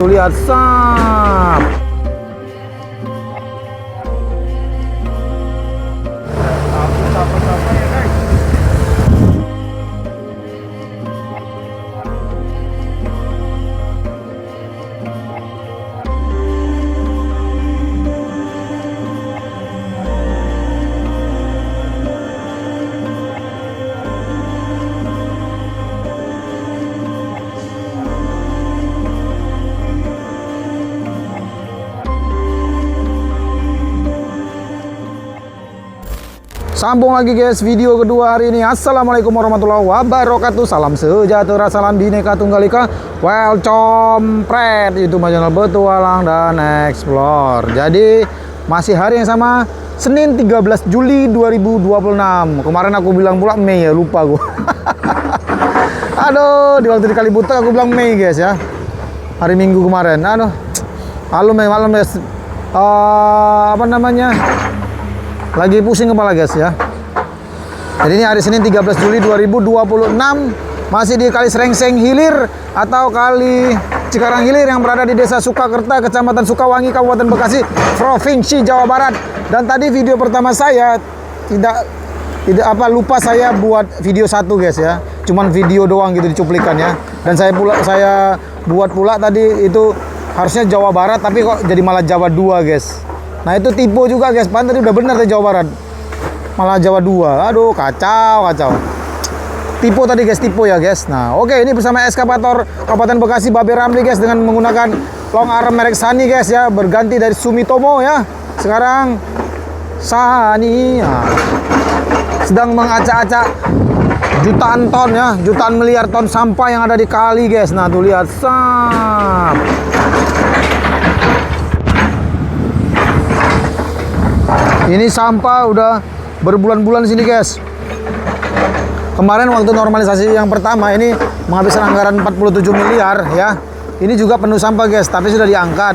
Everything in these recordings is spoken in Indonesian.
Lihat sap. Sambung lagi guys, video kedua hari ini. Assalamualaikum warahmatullahi wabarakatuh. Salam sejahtera, salam bineka tunggal ika. Welcome pret, itu channel petualang dan explore. Jadi masih hari yang sama, Senin 13 Juli 2026. Kemarin aku bilang pula Mei ya, lupa gue. Aduh, di waktu di Kalibutek aku bilang Mei guys ya. Hari Minggu kemarin. Aduh. Malam guys. Apa namanya? Lagi pusing kepala guys ya. Jadi ini hari Senin 13 Juli 2026, masih di Kali Srengseng Hilir atau Kali Cikarang Hilir yang berada di Desa Sukakerta, Kecamatan Sukawangi, Kabupaten Bekasi, Provinsi Jawa Barat. Dan tadi video pertama saya tidak lupa saya buat video satu guys ya. Cuman video doang gitu dicuplikan ya. Dan saya buat pula tadi itu harusnya Jawa Barat tapi kok jadi malah Jawa 2 guys. Nah itu tipe juga guys, pantas udah bener tadi Jawa Barat, malah Jawa 2. Aduh kacau. Tipe tadi guys, tipe ya guys. Nah oke, ini bersama eskavator Kabupaten Bekasi Babe Ramli guys, dengan menggunakan long arm merek Sani guys ya, berganti dari Sumitomo ya. Sekarang Sani ya, sedang mengacak-acak jutaan ton ya, jutaan miliar ton sampah yang ada di kali guys. Nah tuh lihat sap. Ini sampah udah berbulan-bulan di sini guys. Kemarin waktu normalisasi yang pertama ini menghabiskan anggaran 47 miliar ya. Ini juga penuh sampah guys, tapi sudah diangkat.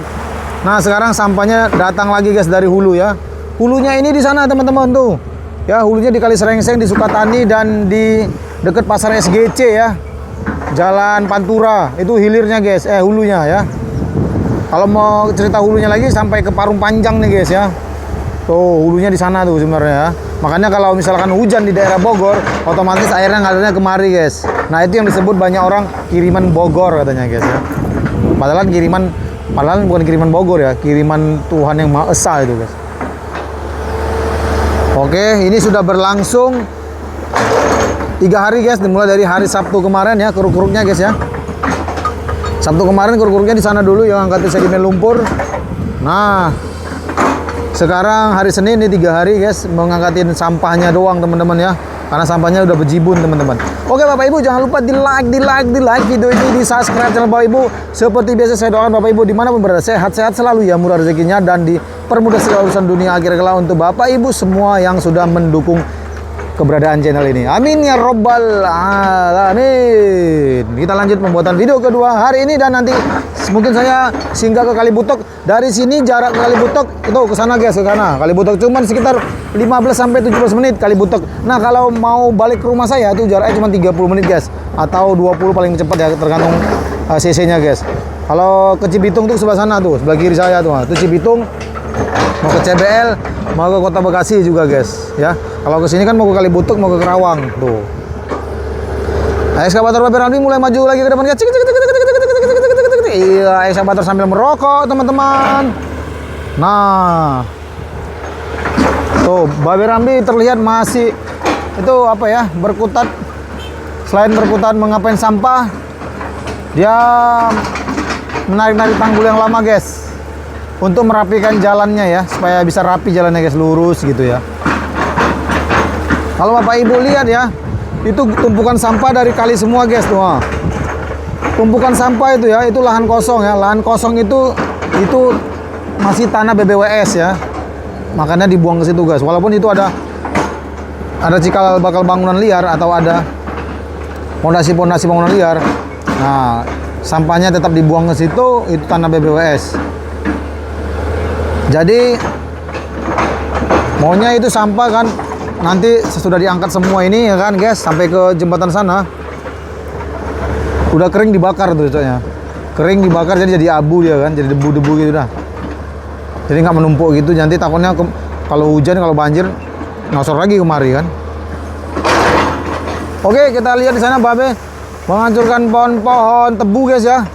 Nah, sekarang sampahnya datang lagi guys dari hulu ya. Hulunya ini di sana teman-teman tuh. Ya, hulunya di Kali Srengseng, di Sukatani dan di dekat pasar SGC ya. Jalan Pantura, itu hilirnya guys, hulunya ya. Kalau mau cerita hulunya lagi sampai ke Parung Panjang nih guys ya. Tuh hulunya di sana tuh sebenarnya ya. Makanya kalau misalkan hujan di daerah Bogor, otomatis airnya ngalirnya kemari guys. Nah itu yang disebut banyak orang kiriman Bogor katanya guys ya. Padahal bukan kiriman Bogor ya, kiriman Tuhan yang Maha Esa itu guys. Oke, ini sudah berlangsung 3 hari guys, dimulai dari hari Sabtu kemarin ya, keruk-keruknya guys ya. Sabtu kemarin keruk-keruknya di sana dulu yang angkatin sedimen lumpur. Nah sekarang hari Senin ini 3 hari guys, mengangkatin sampahnya doang teman-teman ya, karena sampahnya udah bejibun teman-teman. Oke Bapak Ibu, jangan lupa di like video ini, di subscribe channel Bapak Ibu. Seperti biasa saya doakan Bapak Ibu dimanapun berada sehat-sehat selalu ya, murah rezekinya dan dipermudah segala urusan dunia akhir kelak untuk Bapak Ibu semua yang sudah mendukung keberadaan channel ini. Amin ya robbal alamin. Kita lanjut pembuatan video kedua hari ini, dan nanti mungkin saya singgah ke Kalibutek. Dari sini jarak ke Kalibutek itu ke sana guys, ke sana. Kalibutek cuman sekitar 15 sampai 17 menit Kalibutek. Nah, kalau mau balik ke rumah saya itu jaraknya cuma 30 menit guys, atau 20 paling cepat ya, tergantung cc-nya guys. Kalau ke Cibitung tuh sebelah sana tuh, sebelah kiri saya tuh. Itu Cibitung, mau ke CBL, mau ke Kota Bekasi juga guys ya. Kalau ke sini kan mau ke Kalibutek, mau ke Kerawang tuh. Ekskavator Babe Ramli mulai maju lagi ke depan guys. Iya, ekskavator sambil merokok teman-teman. Nah tuh Babe Ramli terlihat masih itu apa ya, berkutat. Selain berkutat mengapain sampah, dia menarik-narik tanggul yang lama guys, untuk merapikan jalannya ya, supaya bisa rapi jalannya guys, lurus gitu ya. Kalau Bapak Ibu lihat ya, itu tumpukan sampah dari kali semua guys tuh. Tumpukan sampah itu ya, itu lahan kosong ya. Lahan kosong itu masih tanah BBWS ya. Makanya dibuang ke situ guys. Walaupun itu ada cikal bakal bangunan liar atau ada pondasi-pondasi bangunan liar. Nah, sampahnya tetap dibuang ke situ, itu tanah BBWS. Jadi maunya itu sampah kan nanti sudah diangkat semua ini ya kan guys, sampai ke jembatan sana udah kering dibakar tuh cocoknya. kering dibakar jadi abu dia kan, jadi debu-debu gitu dah. Jadi nggak menumpuk gitu, nanti takutnya kalau hujan, kalau banjir ngosor lagi kemari kan. Oke, kita lihat di sana Babe menghancurkan pohon-pohon tebu guys ya.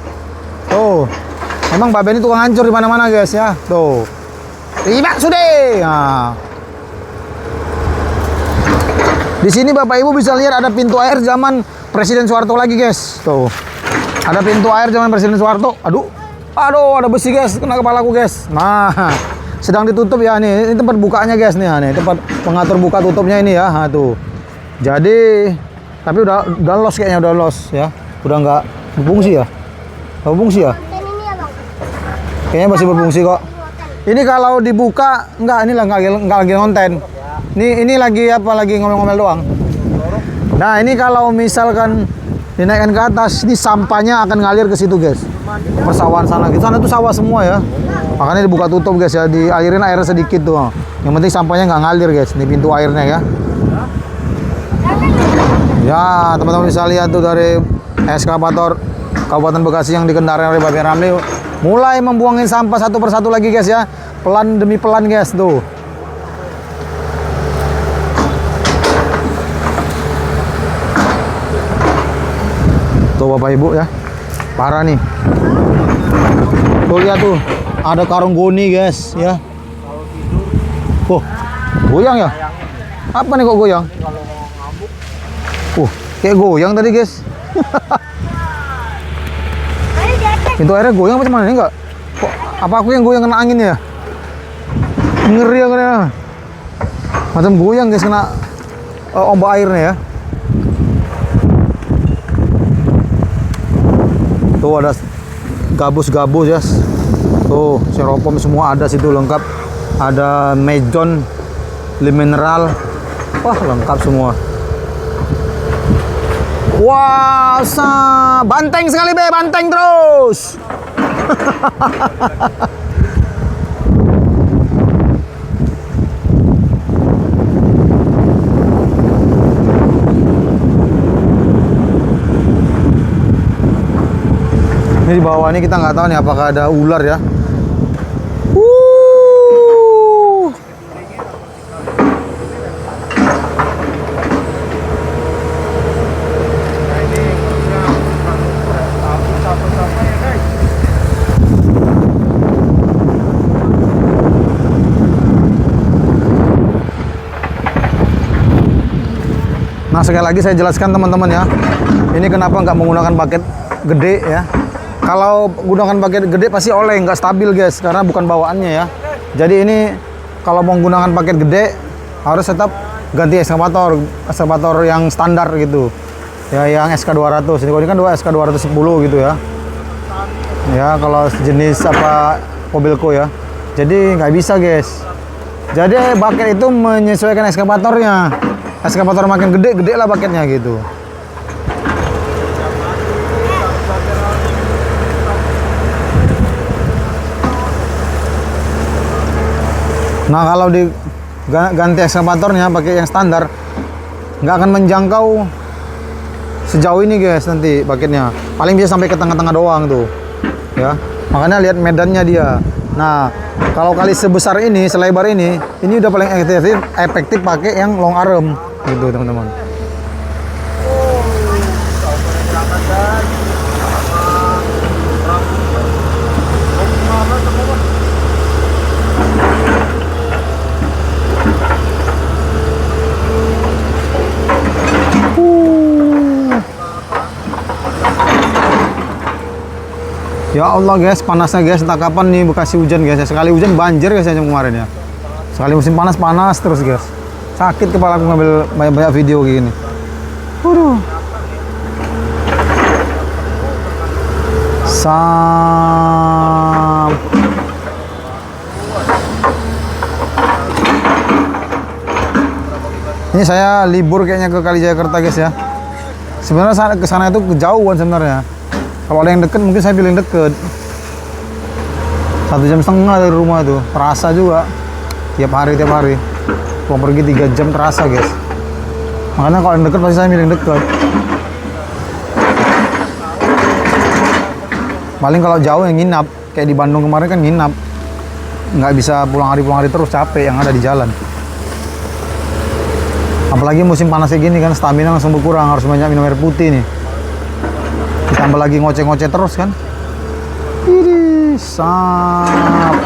Tuh, emang Babe ini tukang hancur di mana-mana guys ya. Tuh, ribak sudah. Nah. Di sini Bapak Ibu bisa lihat ada pintu air zaman Presiden Soeharto lagi guys. Tuh, ada pintu air zaman Presiden Soeharto. Aduh, ada besi guys, kena kepalaku guys. Nah, sedang ditutup ya nih. Ini tempat bukanya guys nih, nih tempat pengatur buka tutupnya ini ya. Nah, tuh. Jadi, tapi udah los kayaknya, udah los ya. Udah nggak berfungsi ya. Nggak berfungsi ya? Kayaknya masih berfungsi kok. Ini kalau dibuka ini nggak lagi konten. Ini lagi apa, lagi ngomel-ngomel doang. Nah, ini kalau misalkan dinaikkan ke atas, ini sampahnya akan ngalir ke situ guys. Persawahan sana. Di sana tuh sawah semua ya. Makanya dibuka tutup guys ya, dialirin air sedikit tuh. Yang penting sampahnya nggak ngalir guys. Ini pintu airnya ya. Ya, teman-teman bisa lihat tuh dari eskavator Kabupaten Bekasi yang dikendarai oleh Babe Ramli mulai membuangin sampah satu persatu lagi guys ya. Pelan demi pelan guys tuh. Tuh Bapak Ibu ya. Parah nih. Tuh lihat tuh, ada karung goni guys ya. Oh, goyang ya? Apa nih kok goyang? Kayak goyang tadi guys. Pintu airnya goyang apa cuman ini enggak? Kok apa aku yang goyang kena angin ya? Ngeri ya kena. Macam goyang guys, kena ombak airnya ya. Tuh ada gabus-gabus ya. Tuh, seropom semua ada situ lengkap. Ada mejon, mineral. Wah, lengkap semua. Wah, banteng sekali Be, banteng terus. Ini di bawah ini kita nggak tahu nih apakah ada ular ya. Nah, sekali lagi saya jelaskan teman-teman ya. Ini kenapa nggak menggunakan bucket gede ya. Kalau gunakan bucket gede pasti oleng, nggak stabil guys, karena bukan bawaannya ya. Jadi ini kalau mau menggunakan bucket gede harus tetap ganti eskavator yang standar gitu. Ya, yang SK200. Ini kan dua SK210 gitu ya. Ya, kalau jenis apa mobilku ya. Jadi nggak bisa guys. Jadi bucket itu menyesuaikan eskavatornya. Eskavator makin gede lah bucketnya gitu. Nah, kalau diganti eskavatornya pakai yang standar, nggak akan menjangkau sejauh ini guys nanti bucketnya. Paling bisa sampai ke tengah-tengah doang tuh. Ya, makanya lihat medannya dia. Nah, kalau kali sebesar ini, selebar ini udah paling efektif pakai yang long arm gitu teman-teman. Ya Allah guys, panasnya guys, entah kapan nih Bekasi hujan guys. Sekali hujan banjir guys yang kemarin ya. Sekali musim panas terus guys. Sakit kepala aku ngambil banyak-banyak video kayak gini. Waduh. Ini saya libur kayaknya ke Kalijayakarta guys ya. Sebenarnya ke sana itu kejauhan sebenarnya. Kalau ada yang deket mungkin saya pilih yang deket. 1,5 jam dari rumah tuh, terasa juga. Tiap hari. Mau pergi 3 jam terasa guys. Makanya kalau yang deket pasti saya pilih yang deket. Paling kalau jauh yang nginap, kayak di Bandung kemarin kan nginap. Nggak bisa pulang hari terus, capek yang ada di jalan. Apalagi musim panas kayak gini kan, stamina langsung berkurang, harus banyak minum air putih nih. Ditambah lagi ngoceh-ngoceh terus kan. Ih, sap.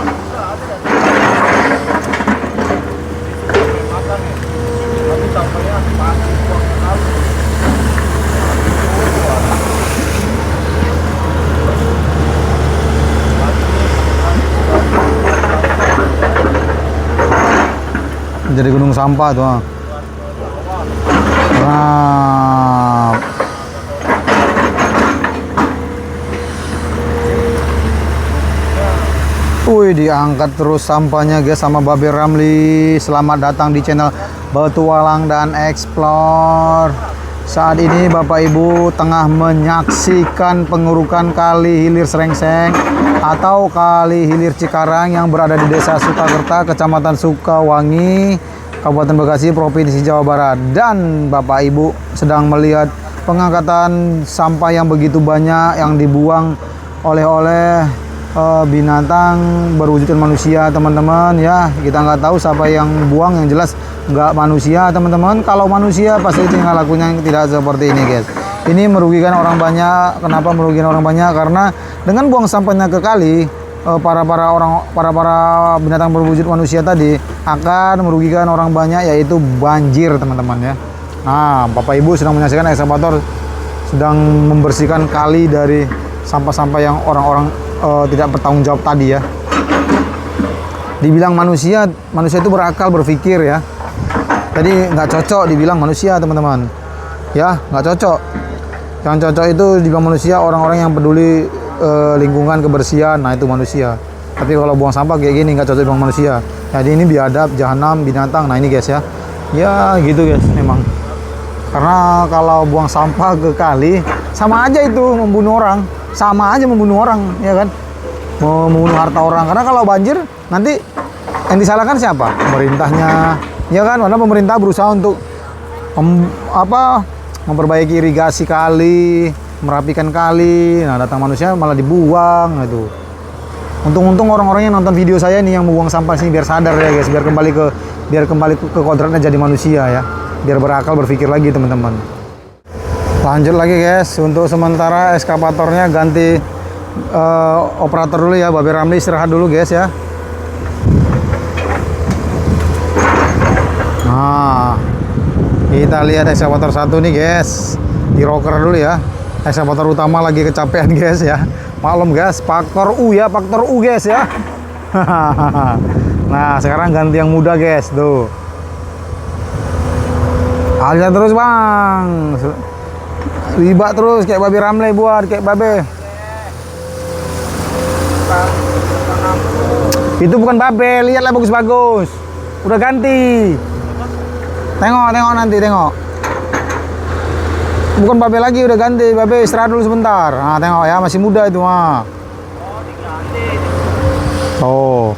Jadi gunung sampah tuh. Nah, wih, diangkat terus sampahnya guys sama Babe Ramli. Selamat datang di channel Petualang dan Explore. Saat ini Bapak Ibu tengah menyaksikan pengurukan Kali Hilir Srengseng atau Kali Hilir Cikarang yang berada di Desa Sukakerta, Kecamatan Sukawangi, Kabupaten Bekasi, Provinsi Jawa Barat. Dan Bapak Ibu sedang melihat pengangkatan sampah yang begitu banyak yang dibuang oleh binatang berwujudkan manusia, teman-teman ya. Kita nggak tahu siapa yang buang, yang jelas nggak manusia, teman-teman. Kalau manusia pasti tinggal lakunya tidak seperti ini guys. Ini merugikan orang banyak. Kenapa merugikan orang banyak? Karena dengan buang sampahnya ke kali, para binatang berwujud manusia tadi akan merugikan orang banyak, yaitu banjir, teman-teman ya. Nah, Bapak Ibu sedang menyaksikan ekskavator sedang membersihkan kali dari sampah-sampah yang orang-orang tidak bertanggung jawab tadi ya. Dibilang manusia itu berakal, berpikir ya. Jadi nggak cocok dibilang manusia, teman-teman ya, nggak cocok. Yang cocok itu dibilang manusia orang-orang yang peduli lingkungan, kebersihan. Nah, itu manusia. Tapi kalau buang sampah kayak gini nggak cocok dibilang manusia. Jadi ini biadab, jahanam, binatang. Nah ini guys ya, ya gitu guys memang. Karena kalau buang sampah ke kali sama aja itu membunuh orang, sama aja membunuh orang ya kan, membunuh harta orang. Karena kalau banjir nanti yang disalahkan siapa? Pemerintahnya ya kan. Karena pemerintah berusaha untuk memperbaiki irigasi kali, merapikan kali. Nah, datang manusia malah dibuang itu. Untung-untung orang-orang yang nonton video saya ini yang membuang sampah sini biar sadar ya guys, biar kembali ke kodratnya jadi manusia ya. Biar berakal, berpikir lagi teman-teman. Lanjut lagi guys, untuk sementara ekskavatornya ganti operator dulu ya. Babe Ramli istirahat dulu guys ya. Nah, kita lihat ekskavator satu nih guys, di rocker dulu ya. Ekskavator utama lagi kecapean guys ya. Maklum guys, faktor U ya, faktor U guys ya. Nah, sekarang ganti yang muda guys tuh. Aja terus bang, ribak terus kayak Babe Ramli, buat kayak Babe. Itu bukan Babe, lihatlah bagus-bagus. Udah ganti. Tengok nanti tengok. Bukan Babe lagi, udah ganti. Babe istirahat dulu sebentar. Nah tengok ya, masih muda itu mah. Oh.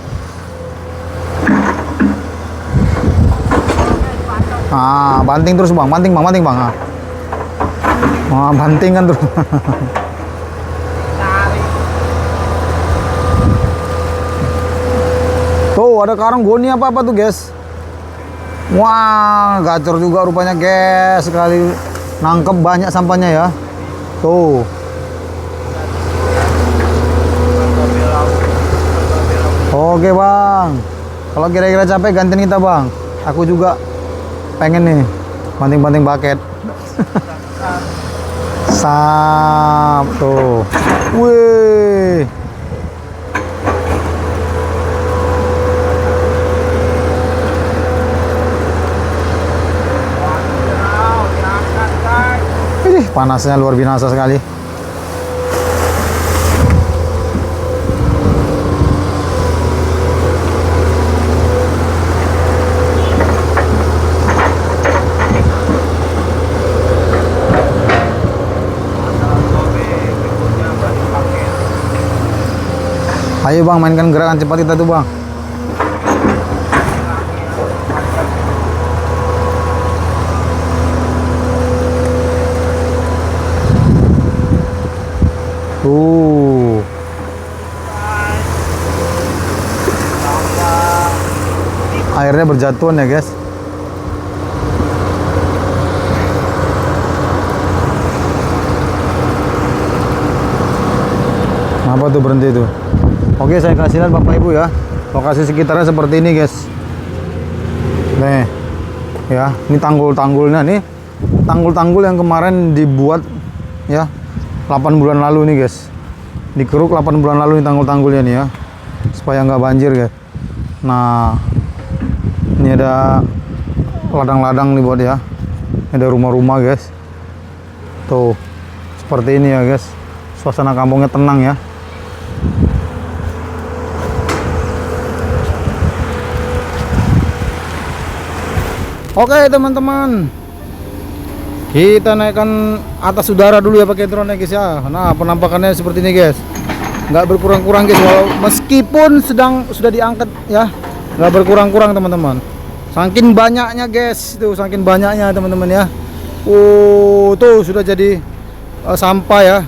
Ah, banting terus bang, banting bang. Ah, banting kan terus. Tuh ada karung goni apa tuh guys. Wah, gacor juga rupanya guys. Sekali nangkep banyak sampahnya ya. Tuh. Oke bang, kalau kira-kira capek gantiin kita bang. Aku juga pengen nih banting-banting bucket. Sap tuh. Wih. Panasnya luar biasa sekali. Ayo bang, mainkan gerakan cepat kita tuh bang. Tuh. Airnya berjatuhan ya guys. Apa tuh berhenti tuh? Oke, saya kasih lihat Bapak Ibu ya. Lokasi sekitarnya seperti ini guys. Nih. Ya, ini tanggul-tanggulnya nih. Tanggul-tanggul yang kemarin dibuat ya 8 bulan lalu nih guys. Dikeruk 8 bulan lalu nih tanggul-tanggulnya nih ya. Supaya nggak banjir guys. Nah, ini ada ladang-ladang nih buat ya. Ini ada rumah-rumah guys. Tuh, seperti ini ya guys. Suasana kampungnya tenang ya. Oke teman-teman, kita naikkan atas udara dulu ya pakai drone ya guys ya. Nah, penampakannya seperti ini guys. Nggak berkurang-kurang guys, meskipun sudah diangkat ya, nggak berkurang-kurang teman-teman. Saking banyaknya guys, tuh saking banyaknya teman-teman ya. Tuh sudah jadi sampah ya.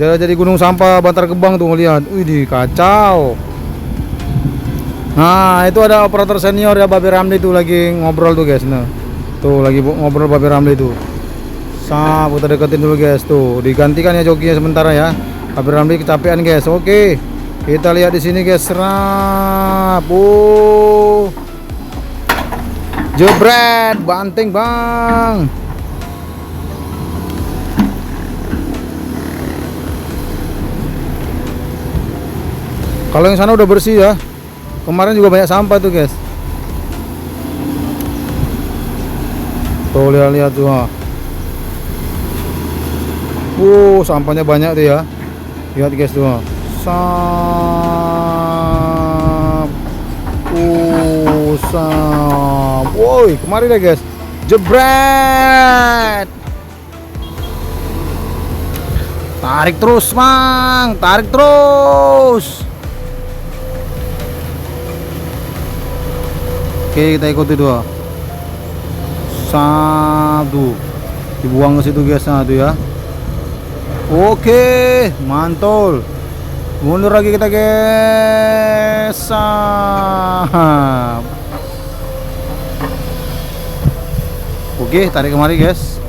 Jadi gunung sampah Bantar Gebang tuh, lihat. Wih, kacau. Nah, itu ada operator senior ya, Babe Ramli tuh lagi ngobrol tuh guys. Nah, tuh lagi ngobrol Babe Ramli tuh. Kita deketin dulu guys. Tuh, digantikan ya jokinya sementara ya. Babe Ramli kecapean guys. Oke. Kita lihat di sini guys. Serap. Jebret, banting, Bang. Kalau yang sana udah bersih ya. Kemarin juga banyak sampah tuh guys. Tuh lihat tuh. Sampahnya banyak tuh ya. Lihat guys tuh. Woi, kemarin deh guys. Jebret. Tarik terus, Mang. Tarik terus. Oke, kita ikuti dua. Satu. Dibuang ke situ guys, tuh ya. Oke, mantul. Mundur lagi kita guys. Oke, tarik kemari guys.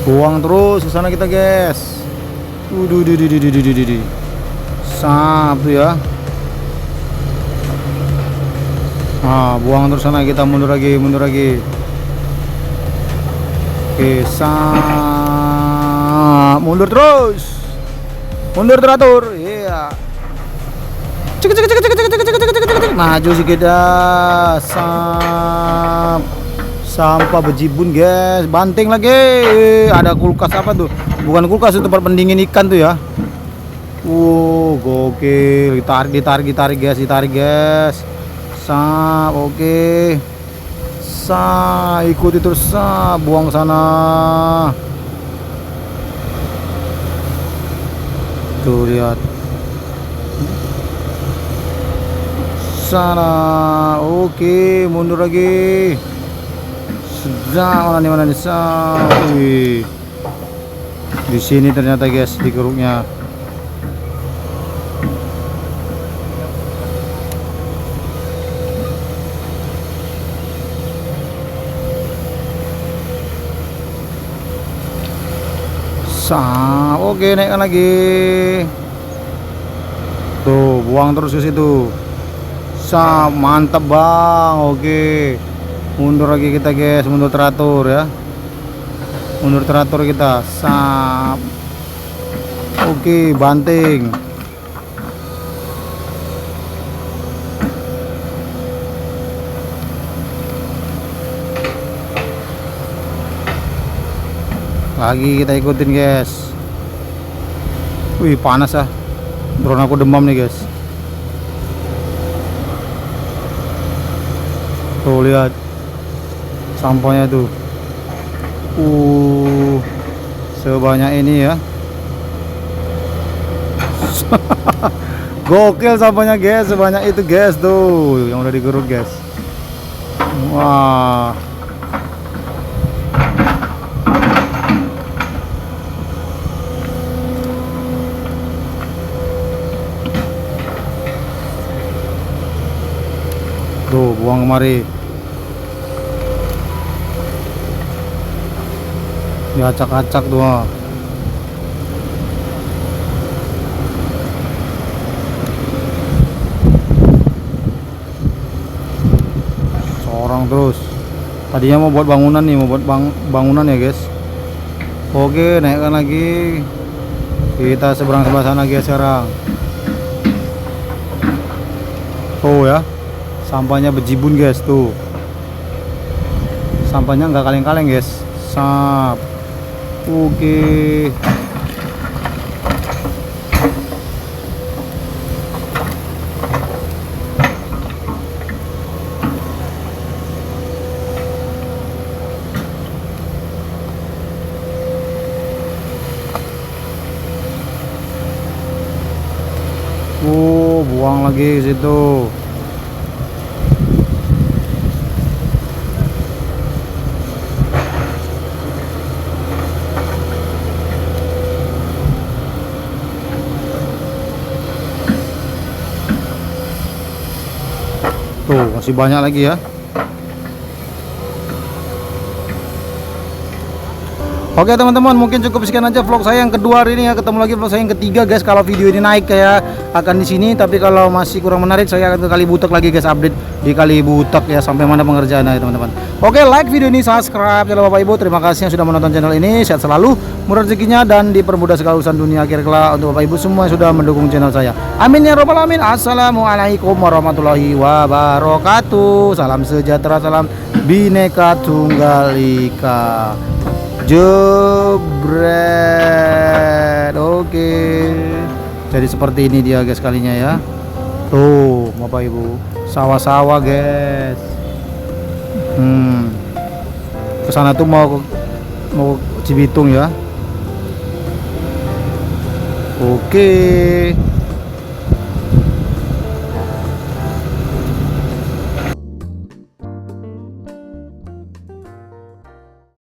Buang terus ke sana kita guys. Sap ya. Nah, buang terus sana, kita mundur lagi. Oke, sap. Mundur terus. Mundur teratur. Iya. Cek. Maju sedikit dah. Sap. Sampah bejibun guys, banting lagi. Ada kulkas apa tuh? Bukan kulkas, itu tempat pendingin ikan tuh ya. Gokil. Ditarik guys. Sap, oke. Ikuti terus, buang sana. Tuh lihat. Sana, oke, mundur lagi. Mana nih di sini ternyata guys, di keruknya. Oke, naikkan lagi. Tuh, buang terus ke situ. Mantap Bang. Oke. Mundur lagi kita guys, mundur teratur ya. Mundur teratur kita. Oke, banting. Lagi kita ikutin guys. Wih, panas ah. Drone aku demam nih guys. Tuh lihat sampahnya tuh. Sebanyak ini ya. Gokil sampahnya guys, sebanyak itu guys tuh yang udah digeruk guys. Wah. Tuh buang kemari. Diacak-acak tuh. Seorang terus. Tadinya mau buat bangunan nih, mau buat bangunan ya guys. Oke, naikkan lagi. Kita seberang sebelah sana guys sekarang. Tuh ya, sampahnya bejibun guys tuh. Sampahnya nggak kaleng-kaleng guys. Sap. Oke. Buang lagi ke situ. Tuh, masih banyak lagi ya. Oke teman-teman, mungkin cukup sekian aja vlog saya yang kedua hari ini ya. Ketemu lagi vlog saya yang ketiga guys. Kalau video ini naik kayak akan di sini, tapi kalau masih kurang menarik saya akan ke Kalibutek lagi guys, update di Kalibutek ya sampai mana pengerjaannya teman-teman. Oke, like video ini, subscribe channel Bapak Ibu. Terima kasih yang sudah menonton channel ini. Sehat selalu, murah rezekinya dan dipermudah segala urusan dunia akhir kelak untuk Bapak Ibu semua yang sudah mendukung channel saya. Amin ya robbal alamin. Assalamualaikum warahmatullahi wabarakatuh. Salam sejahtera, salam Bhinneka Tunggal Ika. Jebret. Oke. Jadi seperti ini dia guys kalinya ya. Tuh Bapak Ibu, sawah-sawah guys. Kesana tuh mau Cibitung ya. Oke.